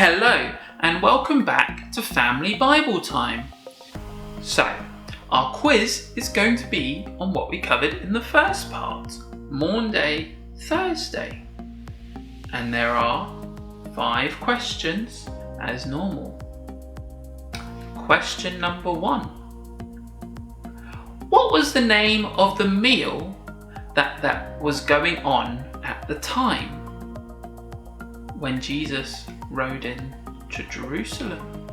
Hello and welcome back to Fmaily Bible Time. So, our quiz is going to be on what we covered in the first part, Maunday Thursday. And there are 5 questions as normal. Question number 1. What was the name of the meal that was going on at the time when Jesus rode in to Jerusalem?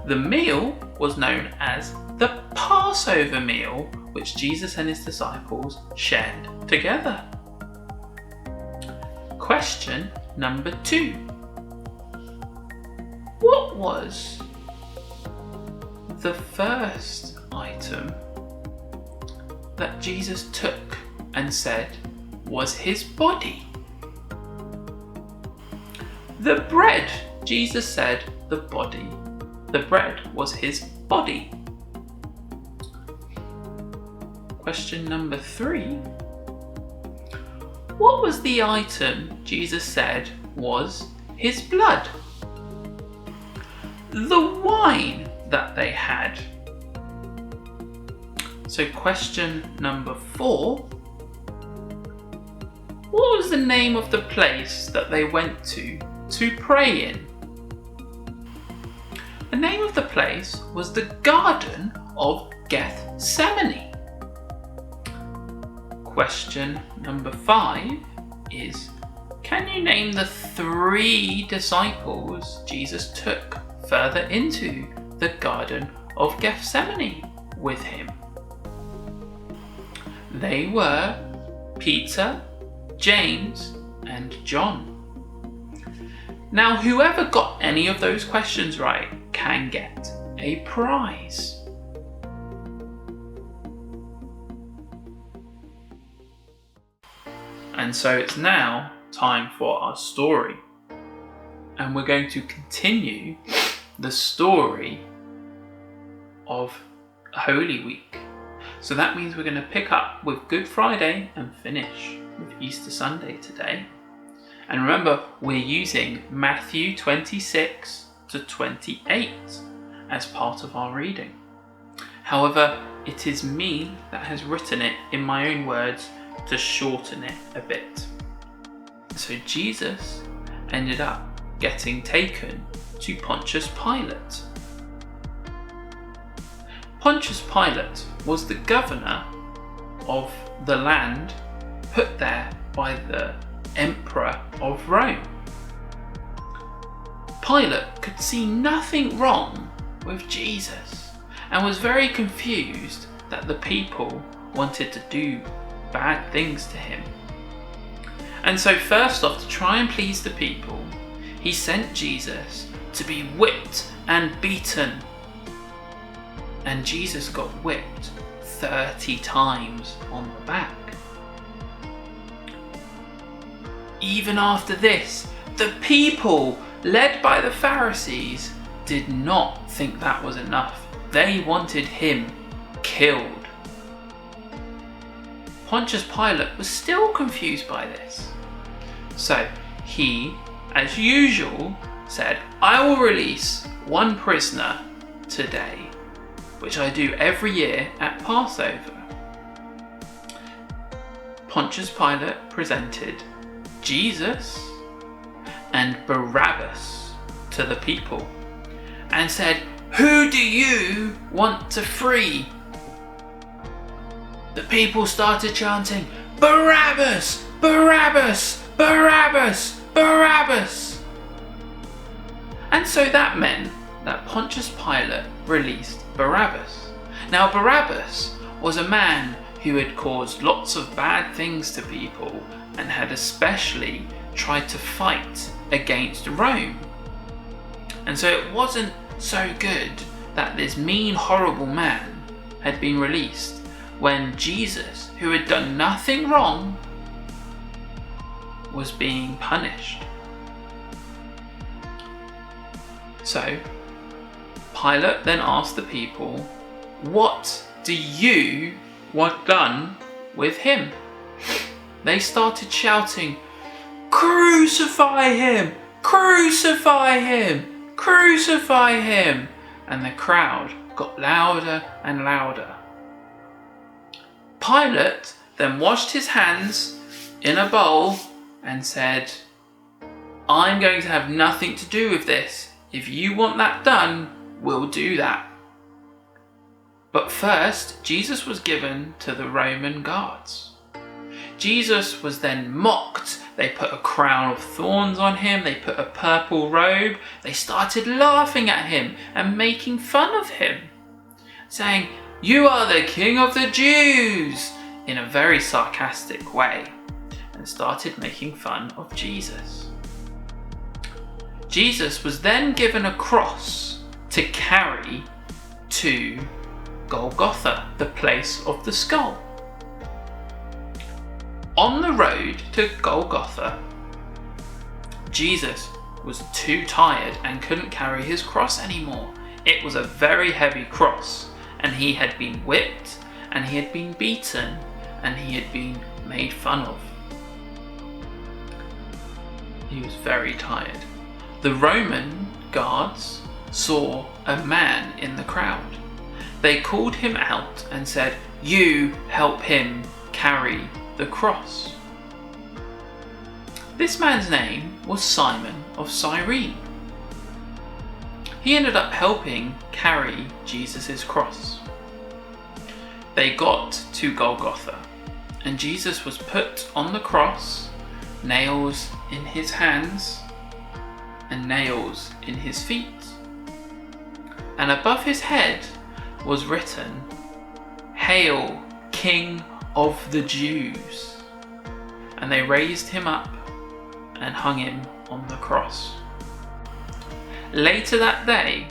The meal was known as the Passover meal, which Jesus and his disciples shared together. Question number 2. What was the first item that Jesus took and said was his body? The bread, Jesus said the bread was his body. Question number 3. What was the item Jesus said was his blood? The wine that they had. So question number 4. What was the name of the place that they went to pray in? The name of the place was the Garden of Gethsemane. Question number 5 is, can you name the 3 disciples Jesus took further into the Garden of Gethsemane with him? They were Peter, James, and John. Now, whoever got any of those questions right can get a prize. And so it's now time for our story. And we're going to continue the story of Holy Week. So that means we're going to pick up with Good Friday and finish with Easter Sunday today. And remember, we're using Matthew 26 to 28 as part of our reading. However, it is me that has written it in my own words to shorten it a bit. So Jesus ended up getting taken to Pontius Pilate. Pontius Pilate was the governor of the land put there by the Emperor of Rome. Pilate could see nothing wrong with Jesus and was very confused that the people wanted to do bad things to him. And so first off, to try and please the people, he sent Jesus to be whipped and beaten. And Jesus got whipped 30 times on the back. Even after this, the people, led by the Pharisees, did not think that was enough. They wanted him killed. Pontius Pilate was still confused by this. So he, as usual, said, I will release one prisoner today, which I do every year at Passover. Pontius Pilate presented Jesus and Barabbas to the people and said, who do you want to free? The people started chanting, Barabbas! Barabbas! Barabbas! Barabbas! And so that meant that Pontius Pilate released Barabbas. Now Barabbas was a man who had caused lots of bad things to people and had especially tried to fight against Rome. And so it wasn't so good that this mean, horrible man had been released when Jesus, who had done nothing wrong, was being punished. So Pilate then asked the people, what do you want done with him? They started shouting, crucify him! "Crucify him! Crucify him!" And the crowd got louder and louder. Pilate then washed his hands in a bowl and said, "I'm going to have nothing to do with this. If you want that done, we'll do that." But first, Jesus was given to the Roman guards. Jesus was then mocked. They put a crown of thorns on him. They put a purple robe. They started laughing at him and making fun of him, saying, "You are the King of the Jews," in a very sarcastic way, and started making fun of Jesus. Jesus was then given a cross to carry to Golgotha, the place of the skull. On the road to Golgotha, Jesus was too tired and couldn't carry his cross anymore. It was a very heavy cross, and he had been whipped, and he had been beaten, and he had been made fun of. He was very tired. The Roman guards saw a man in the crowd. They called him out and said, "You help him carry the cross." This man's name was Simon of Cyrene. He ended up helping carry Jesus' cross. They got to Golgotha, and Jesus was put on the cross, nails in his hands and nails in his feet. And above his head was written, "Hail, King of the Jews." And they raised him up and hung him on the cross. Later that day,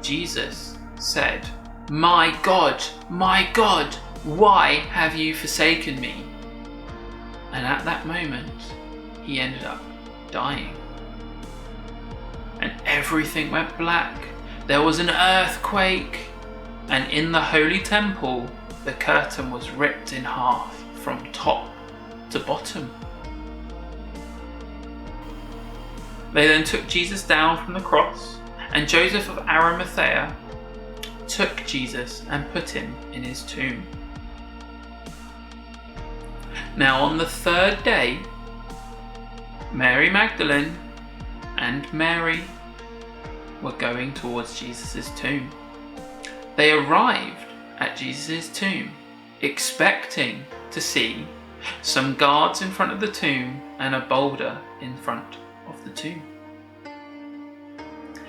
Jesus said, my God, why have you forsaken me?" And at that moment, he ended up dying. And everything went black. There was an earthquake, and in the holy temple, the curtain was ripped in half from top to bottom. They then took Jesus down from the cross, and Joseph of Arimathea took Jesus and put him in his tomb. Now on the third day, Mary Magdalene and Mary were going towards Jesus' tomb. They arrived at Jesus' tomb, expecting to see some guards in front of the tomb and a boulder in front of the tomb.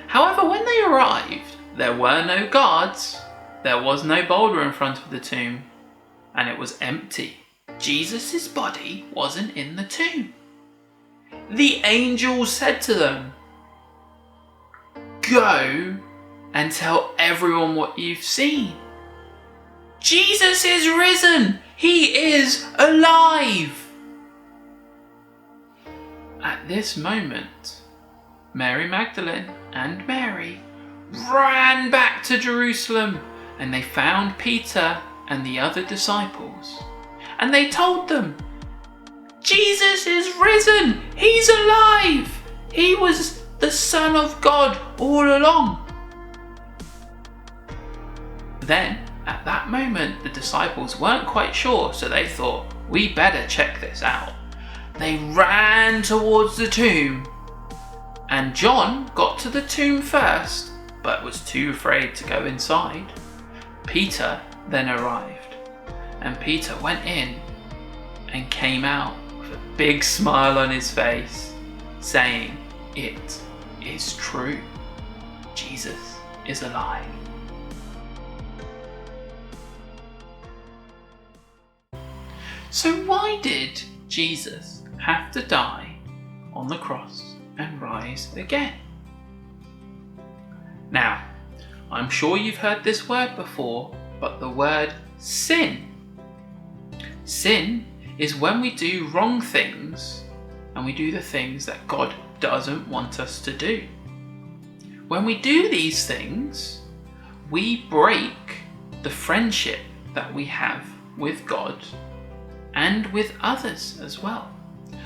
However, when they arrived, there were no guards, there was no boulder in front of the tomb, and it was empty. Jesus' body wasn't in the tomb. The angel said to them, "Go and tell everyone what you've seen. Jesus is risen! He is alive!" At this moment, Mary Magdalene and Mary ran back to Jerusalem, and they found Peter and the other disciples, and they told them, "Jesus is risen! He's alive! He was the Son of God all along." Then, at that moment, the disciples weren't quite sure, so they thought, "We better check this out." They ran towards the tomb, and John got to the tomb first, but was too afraid to go inside. Peter then arrived, and Peter went in and came out with a big smile on his face, saying, "It is true. Jesus is alive." So why did Jesus have to die on the cross and rise again? Now, I'm sure you've heard this word before, but the word sin. Sin is when we do wrong things and we do the things that God doesn't want us to do. When we do these things, we break the friendship that we have with God and with others as well.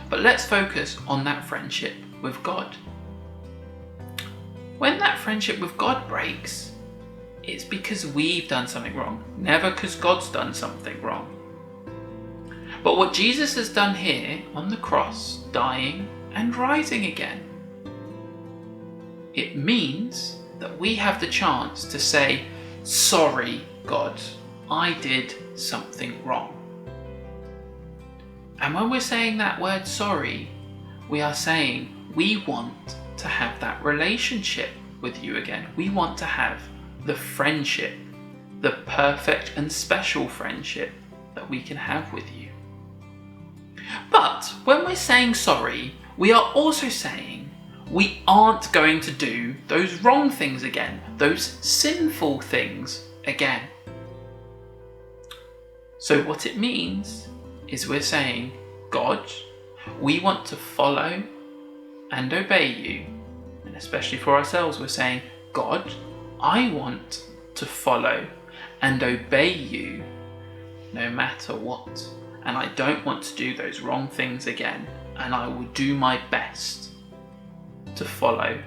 But let's focus on that friendship with God. when that friendship with God breaks, it's because we've done something wrong, never because God's done something wrong. But what Jesus has done here on the cross, dying and rising again, it means that we have the chance to say, sorry, God, I did something wrong. And when we're saying that word sorry, we are saying we want to have that relationship with you again. We want to have the friendship, the perfect and special friendship that we can have with you. But when we're saying sorry, we are also saying we aren't going to do those wrong things again, those sinful things again. So what it means is we're saying, God, we want to follow and obey you. And especially for ourselves, we're saying, God, I want to follow and obey you no matter what. And I don't want to do those wrong things again. And I will do my best to follow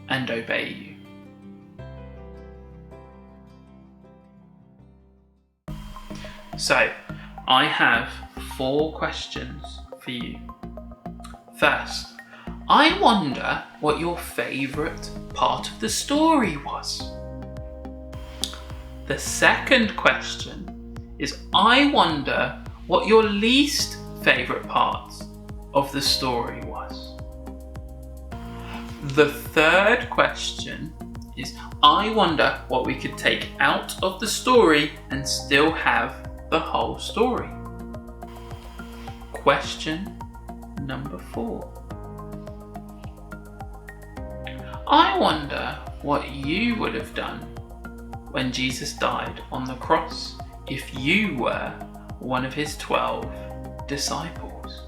and obey you. So, I have 4 questions for you. First, I wonder what your favourite part of the story was. The second question is, I wonder what your least favourite part of the story was. The third question is, I wonder what we could take out of the story and still have the whole story. Question number 4. I wonder what you would have done when Jesus died on the cross if you were one of his 12 disciples.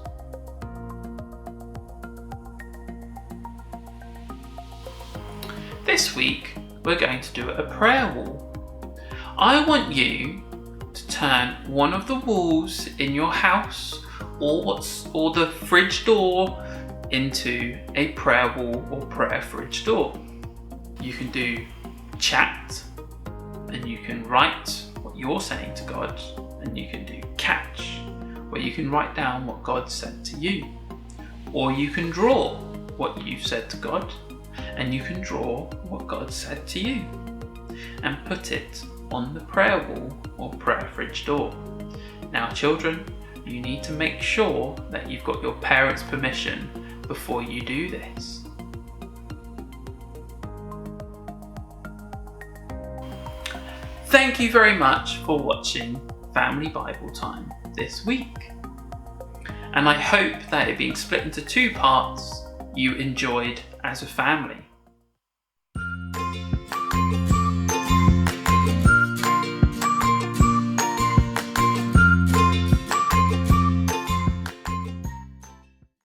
This week we're going to do a prayer wall. I want you to turn one of the walls in your house or the fridge door into a prayer wall or prayer fridge door. You can do chat and you can write what you're saying to God, and you can do catch where you can write down what God said to you, or you can draw what you've said to God and you can draw what God said to you and put it on the prayer wall or prayer fridge door. Now children, you need to make sure that you've got your parents' permission before you do this. Thank you very much for watching Family Bible Time this week. And I hope that it being split into 2 parts you enjoyed as a family.